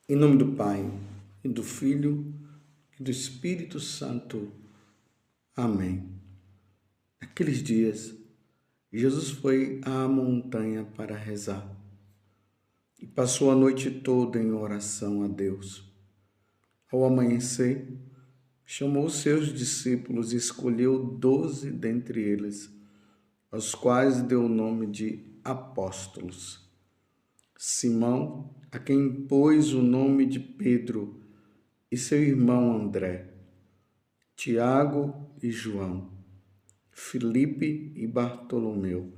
Em nome do Pai, e do Filho, e do Espírito Santo. Amém. Naqueles dias, Jesus foi à montanha para rezar e passou a noite toda em oração a Deus. Ao amanhecer, chamou seus discípulos e escolheu 12 dentre eles, aos quais deu o nome de apóstolos. Simão, a quem pôs o nome de Pedro, e seu irmão André, Tiago e João, Filipe e Bartolomeu,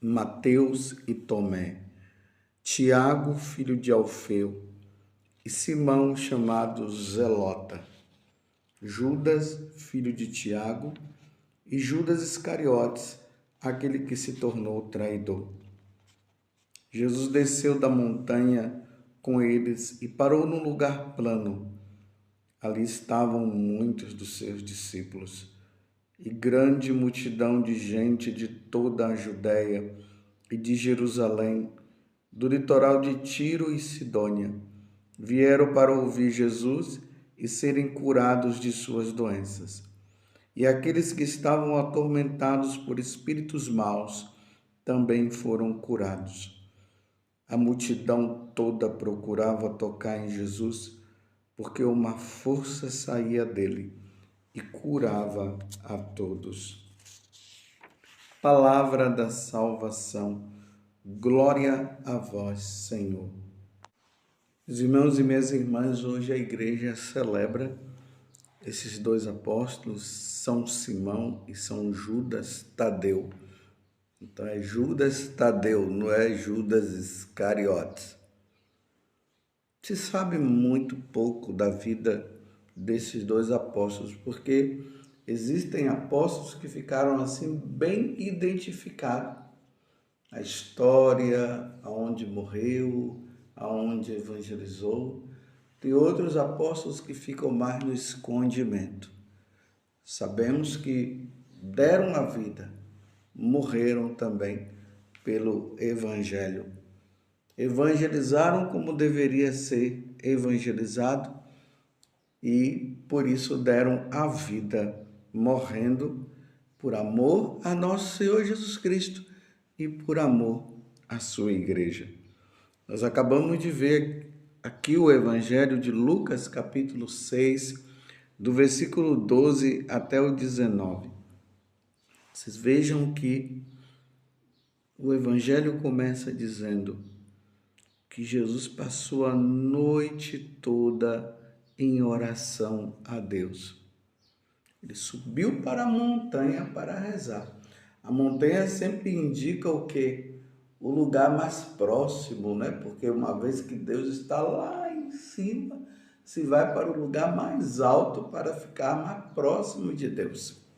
Mateus e Tomé, Tiago, filho de Alfeu, e Simão, chamado Zelota, Judas, filho de Tiago, e Judas Iscariotes, aquele que se tornou traidor. Jesus desceu da montanha com eles e parou num lugar plano. Ali estavam muitos dos seus discípulos e grande multidão de gente de toda a Judéia e de Jerusalém, do litoral de Tiro e Sidônia. Vieram para ouvir Jesus e serem curados de suas doenças. E aqueles que estavam atormentados por espíritos maus também foram curados. A multidão toda procurava tocar em Jesus, porque uma força saía dele e curava a todos. Palavra da salvação. Glória a vós, Senhor. Meus irmãos e minhas irmãs, hoje a igreja celebra esses dois apóstolos, São Simão e São Judas Tadeu. Então é Judas Tadeu, não é Judas Iscariotes. Se sabe muito pouco da vida desses dois apóstolos, porque existem apóstolos que ficaram assim bem identificados. A história, aonde morreu, aonde evangelizou. Tem outros apóstolos que ficam mais no escondimento. Sabemos que deram a vida, morreram também pelo evangelho. Evangelizaram como deveria ser evangelizado e por isso deram a vida, morrendo por amor a nosso Senhor Jesus Cristo e por amor à sua igreja. Nós acabamos de ver aqui o Evangelho de Lucas, capítulo 6, do versículo 12 até o 19. Vocês vejam que o Evangelho começa dizendo que Jesus passou a noite toda em oração a Deus. Ele subiu para a montanha para rezar. A montanha sempre indica o quê? O lugar mais próximo, né? Porque uma vez que Deus está lá em cima, se vai para o lugar mais alto para ficar mais próximo de Deus.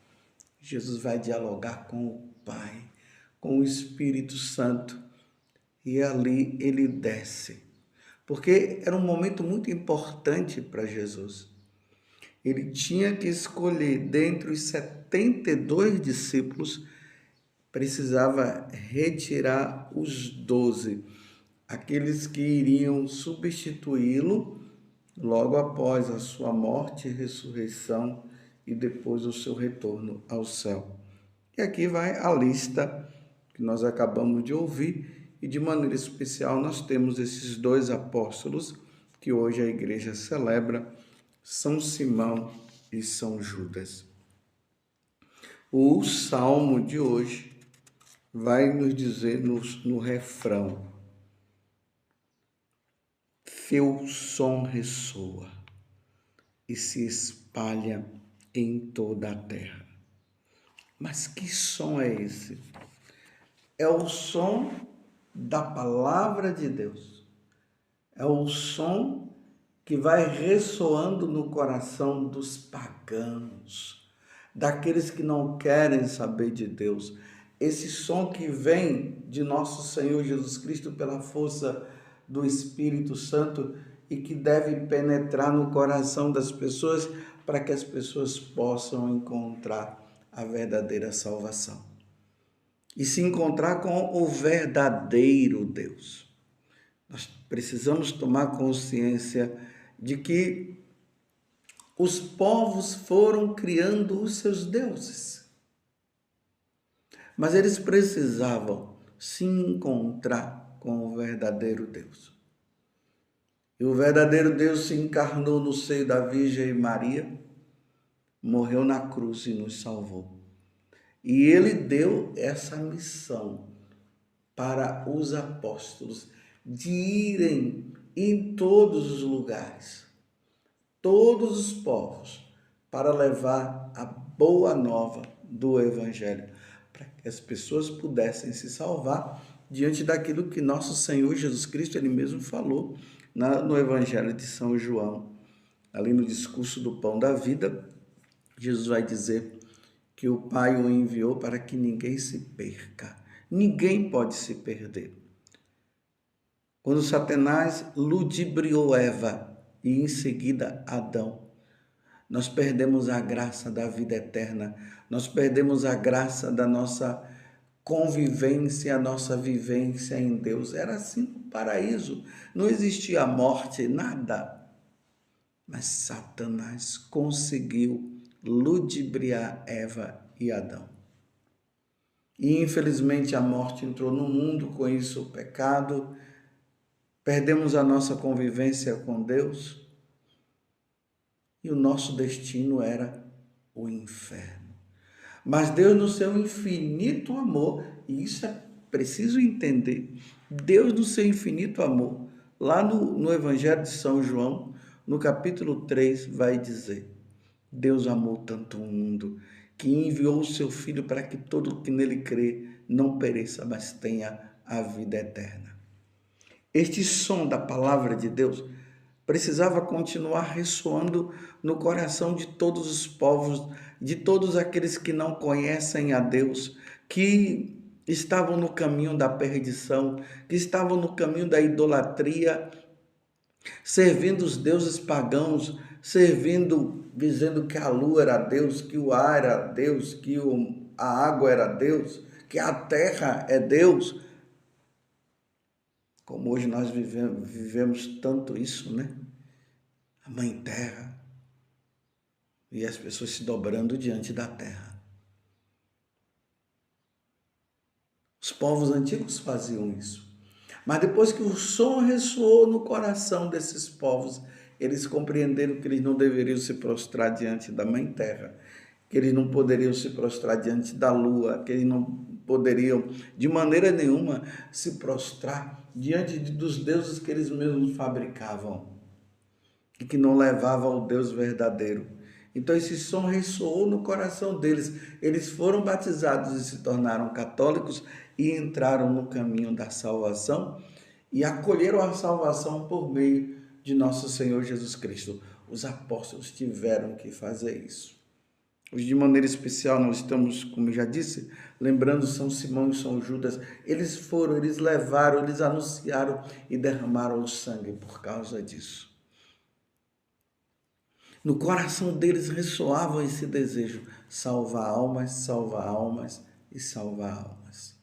Jesus vai dialogar com o Pai, com o Espírito Santo, e ali ele desce. Porque era um momento muito importante para Jesus. Ele tinha que escolher dentre os 72 discípulos, precisava retirar os 12, aqueles que iriam substituí-lo logo após a sua morte e ressurreição e depois o seu retorno ao céu. E aqui vai a lista que nós acabamos de ouvir, e de maneira especial nós temos esses dois apóstolos que hoje a igreja celebra, São Simão e São Judas. O salmo de hoje vai nos dizer no refrão: teu som ressoa e se espalha em toda a terra. Mas que som é esse? É o som da palavra de Deus. É o som que vai ressoando no coração dos pagãos, daqueles que não querem saber de Deus. Esse som que vem de nosso Senhor Jesus Cristo pela força do Espírito Santo e que deve penetrar no coração das pessoas para que as pessoas possam encontrar a verdadeira salvação e se encontrar com o verdadeiro Deus. Nós precisamos tomar consciência de que os povos foram criando os seus deuses, mas eles precisavam se encontrar com o verdadeiro Deus. E o verdadeiro Deus se encarnou no seio da Virgem Maria, morreu na cruz e nos salvou. E ele deu essa missão para os apóstolos de irem em todos os lugares, todos os povos, para levar a boa nova do Evangelho, para que as pessoas pudessem se salvar diante daquilo que nosso Senhor Jesus Cristo, ele mesmo falou no Evangelho de São João. Ali no discurso do Pão da Vida, Jesus vai dizer que o Pai o enviou para que ninguém se perca. Ninguém pode se perder. Quando Satanás ludibriou Eva e em seguida Adão, nós perdemos a graça da vida eterna, nós perdemos a graça da nossa convivência, a nossa vivência em Deus. Era assim no paraíso, não existia morte, nada. Mas Satanás conseguiu ludibriar Eva e Adão. E infelizmente a morte entrou no mundo, com isso o pecado, perdemos a nossa convivência com Deus e o nosso destino era o inferno. Mas Deus, no seu infinito amor, e isso é preciso entender, Deus, no seu infinito amor, lá no Evangelho de São João, no capítulo 3, vai dizer: Deus amou tanto o mundo que enviou o seu Filho para que todo que nele crê não pereça, mas tenha a vida eterna. Este som da palavra de Deus precisava continuar ressoando no coração de todos os povos, de todos aqueles que não conhecem a Deus, que estavam no caminho da perdição, que estavam no caminho da idolatria, servindo os deuses pagãos, dizendo que a lua era Deus, que o ar era Deus, que a água era Deus, que a terra é Deus. Como hoje nós vivemos tanto isso, né? A mãe terra e as pessoas se dobrando diante da terra. Os povos antigos faziam isso. Mas depois que o som ressoou no coração desses povos, eles compreenderam que eles não deveriam se prostrar diante da Mãe Terra, que eles não poderiam se prostrar diante da lua, que eles não poderiam, de maneira nenhuma, se prostrar diante dos deuses que eles mesmos fabricavam e que não levavam ao Deus verdadeiro. Então esse som ressoou no coração deles. Eles foram batizados e se tornaram católicos e entraram no caminho da salvação e acolheram a salvação por meio de nosso Senhor Jesus Cristo. Os apóstolos tiveram que fazer isso. Hoje, de maneira especial, nós estamos, como eu já disse, lembrando São Simão e São Judas. Eles levaram, eles anunciaram e derramaram o sangue por causa disso. No coração deles ressoava esse desejo: salvar almas e salvar almas.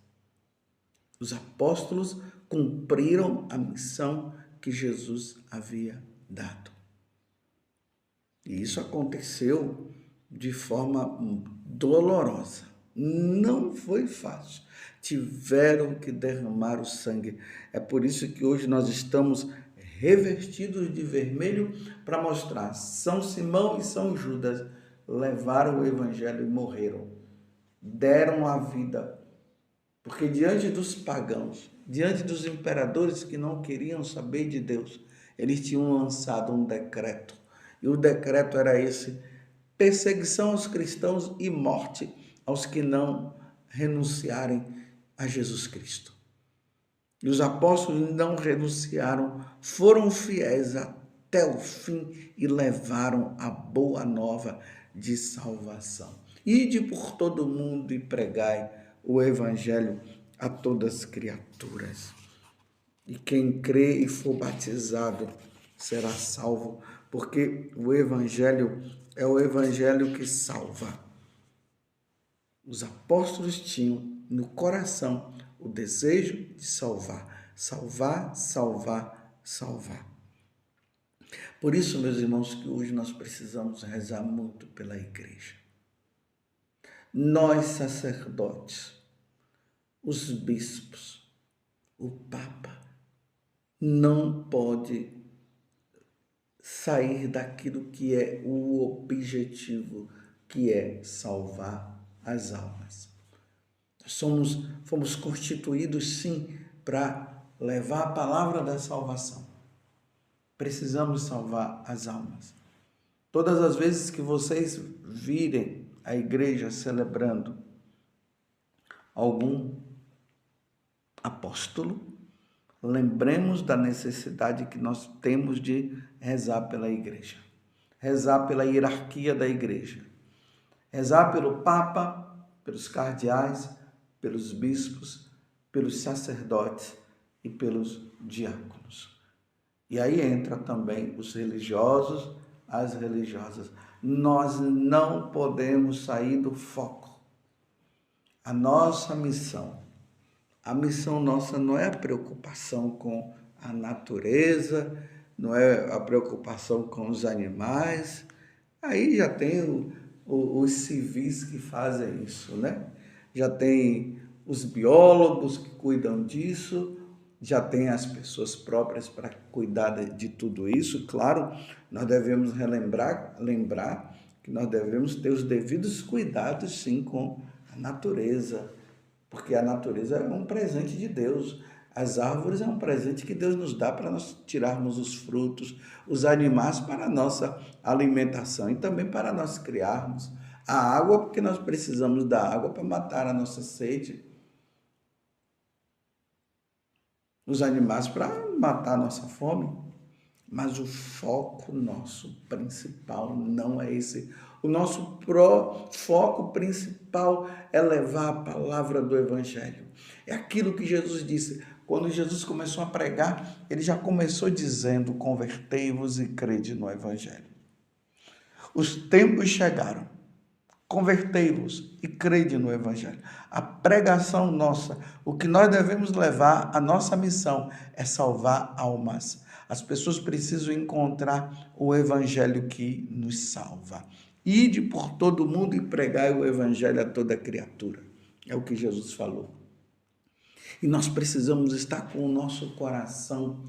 Os apóstolos cumpriram a missão que Jesus havia dado. E isso aconteceu de forma dolorosa. Não foi fácil. Tiveram que derramar o sangue. É por isso que hoje nós estamos revestidos de vermelho para mostrar: São Simão e São Judas levaram o evangelho e morreram. Deram a vida. Porque diante dos pagãos, diante dos imperadores que não queriam saber de Deus, eles tinham lançado um decreto. E o decreto era esse: perseguição aos cristãos e morte aos que não renunciarem a Jesus Cristo. E os apóstolos não renunciaram, foram fiéis até o fim e levaram a boa nova de salvação. Ide por todo o mundo e pregai o evangelho a todas as criaturas. E quem crê e for batizado será salvo, porque o evangelho é o evangelho que salva. Os apóstolos tinham no coração o desejo de salvar. Salvar, salvar, salvar. Por isso, meus irmãos, que hoje nós precisamos rezar muito pela igreja. Nós, sacerdotes, os bispos, o Papa, não pode sair daquilo que é o objetivo, que é salvar as almas. Fomos constituídos, sim, para levar a palavra da salvação. Precisamos salvar as almas. Todas as vezes que vocês virem a igreja celebrando algum apóstolo, lembremos da necessidade que nós temos de rezar pela igreja, rezar pela hierarquia da igreja, rezar pelo Papa, pelos cardeais, pelos bispos, pelos sacerdotes e pelos diáconos. E aí entra também os religiosos, as religiosas. Nós não podemos sair do foco. A nossa missão, a missão nossa não é a preocupação com a natureza, não é a preocupação com os animais. Aí já tem os civis que fazem isso, né? Já tem os biólogos que cuidam disso, já tem as pessoas próprias para cuidar de tudo isso. Claro, nós devemos lembrar que nós devemos ter os devidos cuidados, sim, com a natureza, porque a natureza é um presente de Deus. As árvores é um presente que Deus nos dá para nós tirarmos os frutos, os animais para a nossa alimentação e também para nós criarmos. A água, porque nós precisamos da água para matar a nossa sede. Os animais para matar a nossa fome. Mas o foco nosso principal não é esse. O nosso foco principal é levar a palavra do Evangelho. É aquilo que Jesus disse. Quando Jesus começou a pregar, ele já começou dizendo: convertei-vos e crede no Evangelho. Os tempos chegaram. Convertei-vos e crede no Evangelho. A pregação nossa, o que nós devemos levar, a nossa missão é salvar almas. As pessoas precisam encontrar o Evangelho que nos salva. Ide por todo mundo e pregai o Evangelho a toda criatura. É o que Jesus falou. E nós precisamos estar com o nosso coração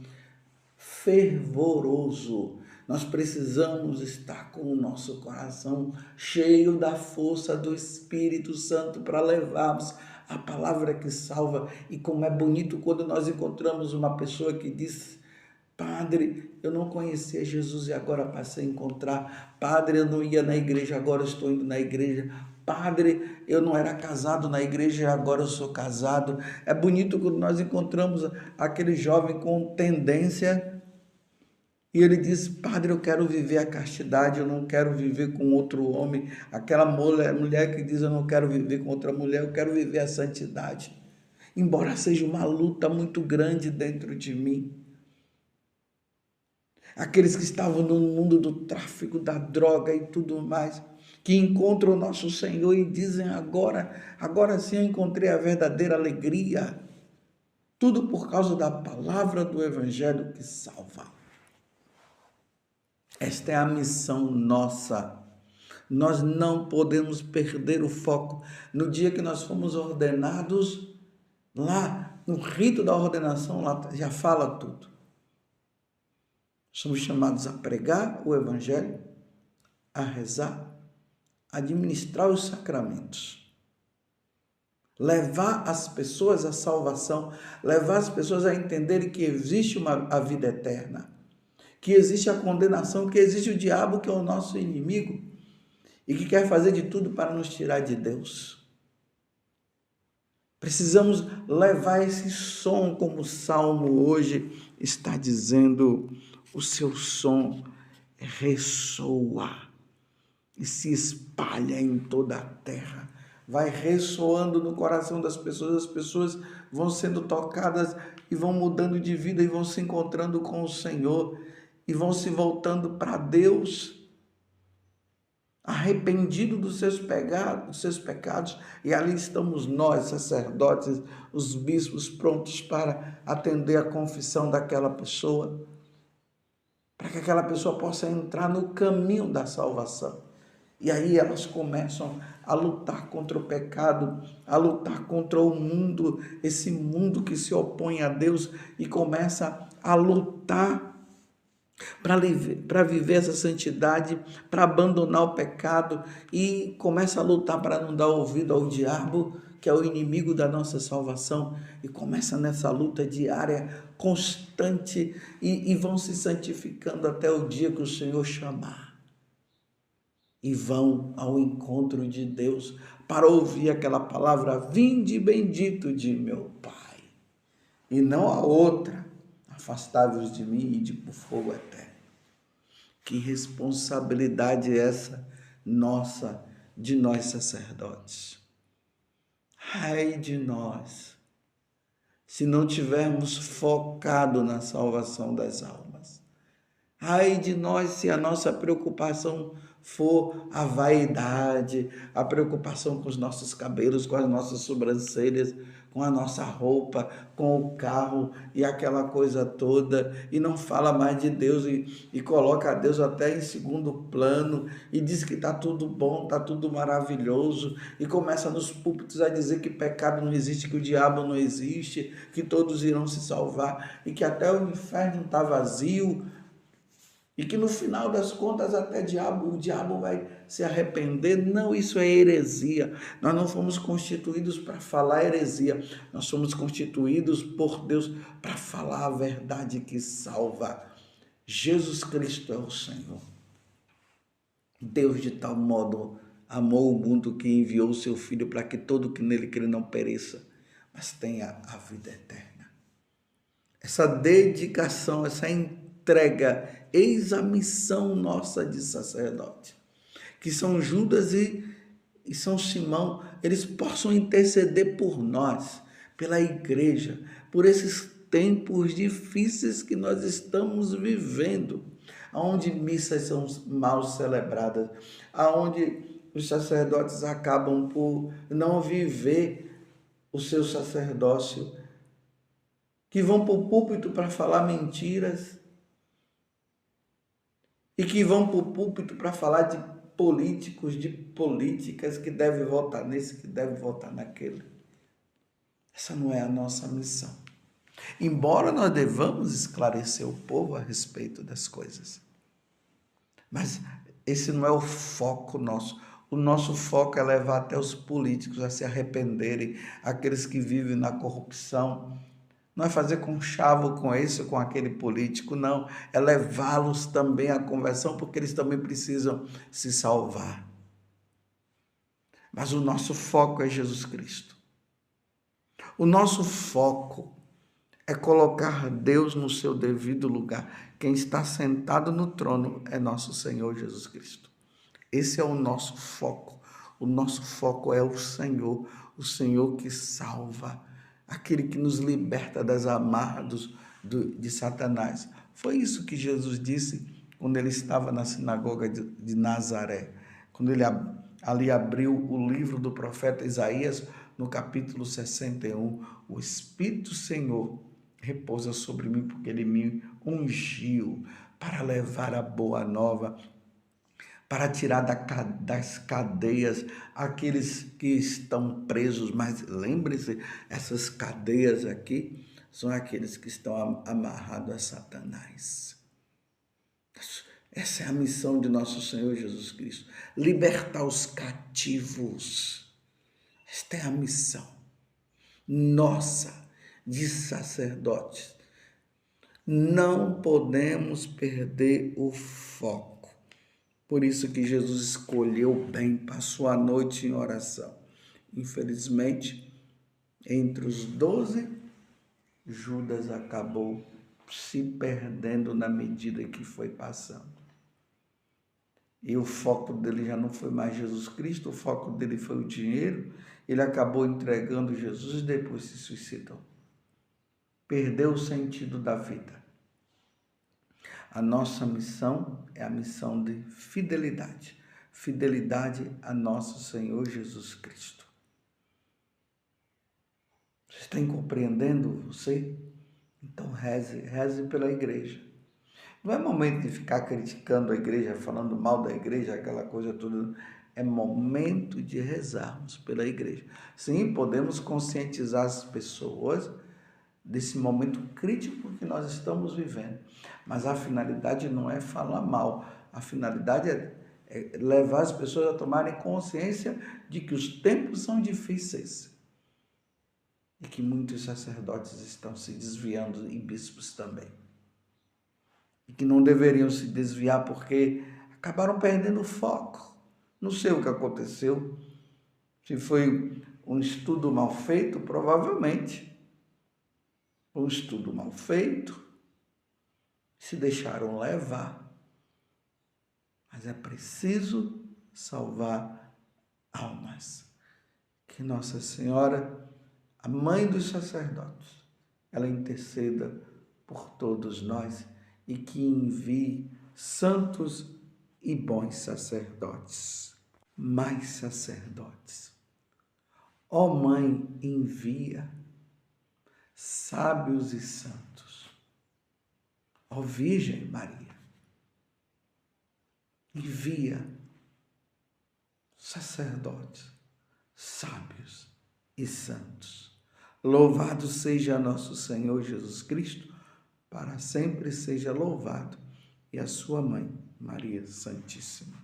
fervoroso. Nós precisamos estar com o nosso coração cheio da força do Espírito Santo para levarmos a palavra que salva. E como é bonito quando nós encontramos uma pessoa que diz: Padre, eu não conhecia Jesus e agora passei a encontrar. Padre, eu não ia na igreja, agora estou indo na igreja. Padre, eu não era casado na igreja e agora eu sou casado. É bonito quando nós encontramos aquele jovem com tendência e ele diz: Padre, eu quero viver a castidade, eu não quero viver com outro homem. Aquela mulher que diz: eu não quero viver com outra mulher, eu quero viver a santidade. Embora seja uma luta muito grande dentro de mim. Aqueles que estavam no mundo do tráfico, da droga e tudo mais, que encontram o nosso Senhor e dizem: agora sim eu encontrei a verdadeira alegria. Tudo por causa da palavra do Evangelho que salva. Esta é a missão nossa. Nós não podemos perder o foco. No dia que nós fomos ordenados, lá no rito da ordenação, lá já fala tudo. Somos chamados a pregar o Evangelho, a rezar, a administrar os sacramentos, levar as pessoas à salvação, levar as pessoas a entenderem que existe a vida eterna, que existe a condenação, que existe o diabo, que é o nosso inimigo e que quer fazer de tudo para nos tirar de Deus. Precisamos levar esse som, como o Salmo hoje está dizendo: o seu som ressoa e se espalha em toda a terra. Vai ressoando no coração das pessoas, as pessoas vão sendo tocadas e vão mudando de vida e vão se encontrando com o Senhor e vão se voltando para Deus. arrependido dos seus pecados, e ali estamos nós, sacerdotes, os bispos, prontos para atender a confissão daquela pessoa, para que aquela pessoa possa entrar no caminho da salvação. E aí elas começam a lutar contra o pecado, a lutar contra o mundo, esse mundo que se opõe a Deus, e começa a lutar para viver essa santidade, para abandonar o pecado, e começa a lutar para não dar ouvido ao diabo, que é o inimigo da nossa salvação, e começa nessa luta diária, constante, e vão se santificando até o dia que o Senhor chamar. E vão ao encontro de Deus para ouvir aquela palavra: vinde bendito de meu Pai, e não a outra: afastai-vos de mim e de por fogo eterno. Que responsabilidade é essa nossa, de nós sacerdotes? Ai de nós, se não tivermos focado na salvação das almas. Ai de nós se a nossa preocupação for a vaidade, a preocupação com os nossos cabelos, com as nossas sobrancelhas, com a nossa roupa, com o carro e aquela coisa toda, e não fala mais de Deus e coloca a Deus até em segundo plano e diz que está tudo bom, está tudo maravilhoso, e começa nos púlpitos a dizer que pecado não existe, que o diabo não existe, que todos irão se salvar e que até o inferno está vazio. E que no final das contas até o diabo vai se arrepender. Não, isso é heresia. Nós não fomos constituídos para falar heresia. Nós somos constituídos por Deus para falar a verdade que salva. Jesus Cristo é o Senhor. Deus de tal modo amou o mundo que enviou o seu Filho para que todo que nele crê não pereça, mas tenha a vida eterna. Essa dedicação, essa entrega, eis a missão nossa de sacerdote. Que São Judas e São Simão, eles possam interceder por nós, pela igreja, por esses tempos difíceis que nós estamos vivendo, onde missas são mal celebradas, onde os sacerdotes acabam por não viver o seu sacerdócio, que vão para o púlpito para falar mentiras, e que vão para o púlpito para falar de políticos, de políticas, que deve votar nesse, que deve votar naquele. Essa não é a nossa missão. Embora nós devamos esclarecer o povo a respeito das coisas. Mas esse não é o foco nosso. O nosso foco é levar até os políticos a se arrependerem, aqueles que vivem na corrupção. Não é fazer conchavo com esse ou com aquele político, não. É levá-los também à conversão, porque eles também precisam se salvar. Mas o nosso foco é Jesus Cristo. O nosso foco é colocar Deus no seu devido lugar. Quem está sentado no trono é nosso Senhor Jesus Cristo. Esse é o nosso foco. O nosso foco é o Senhor que salva, aquele que nos liberta das amarras de Satanás. Foi isso que Jesus disse quando ele estava na sinagoga de Nazaré, quando ele ali abriu o livro do profeta Isaías, no capítulo 61, o Espírito do Senhor repousa sobre mim, porque ele me ungiu para levar a boa nova, para tirar das cadeias aqueles que estão presos. Mas lembre-se, essas cadeias aqui são aqueles que estão amarrados a Satanás. Essa é a missão de nosso Senhor Jesus Cristo, libertar os cativos. Esta é a missão nossa de sacerdotes. Não podemos perder o foco. Por isso que Jesus escolheu bem, passou a noite em oração. Infelizmente, entre os 12, Judas acabou se perdendo na medida que foi passando. E o foco dele já não foi mais Jesus Cristo, o foco dele foi o dinheiro. Ele acabou entregando Jesus e depois se suicidou. Perdeu o sentido da vida. A nossa missão é a missão de fidelidade. fidelidade a nosso Senhor Jesus Cristo. Vocês estão compreendendo você? Então reze pela igreja. Não é momento de ficar criticando a igreja, falando mal da igreja, aquela coisa toda. É momento de rezarmos pela igreja. Sim, podemos conscientizar as pessoas desse momento crítico que nós estamos vivendo. Mas a finalidade não é falar mal. A finalidade é levar as pessoas a tomarem consciência de que os tempos são difíceis. E que muitos sacerdotes estão se desviando, e bispos também. E que não deveriam se desviar porque acabaram perdendo o foco. Não sei o que aconteceu. Se foi um estudo mal feito, provavelmente. Um estudo mal feito. Se deixaram levar. Mas é preciso salvar almas. Que Nossa Senhora, a mãe dos sacerdotes, ela interceda por todos nós e que envie santos e bons sacerdotes, mais sacerdotes. Ó Mãe, envia sábios e santos. Ó Virgem Maria, envia sacerdotes, sábios e santos. Louvado seja nosso Senhor Jesus Cristo, para sempre seja louvado, e a sua mãe, Maria Santíssima.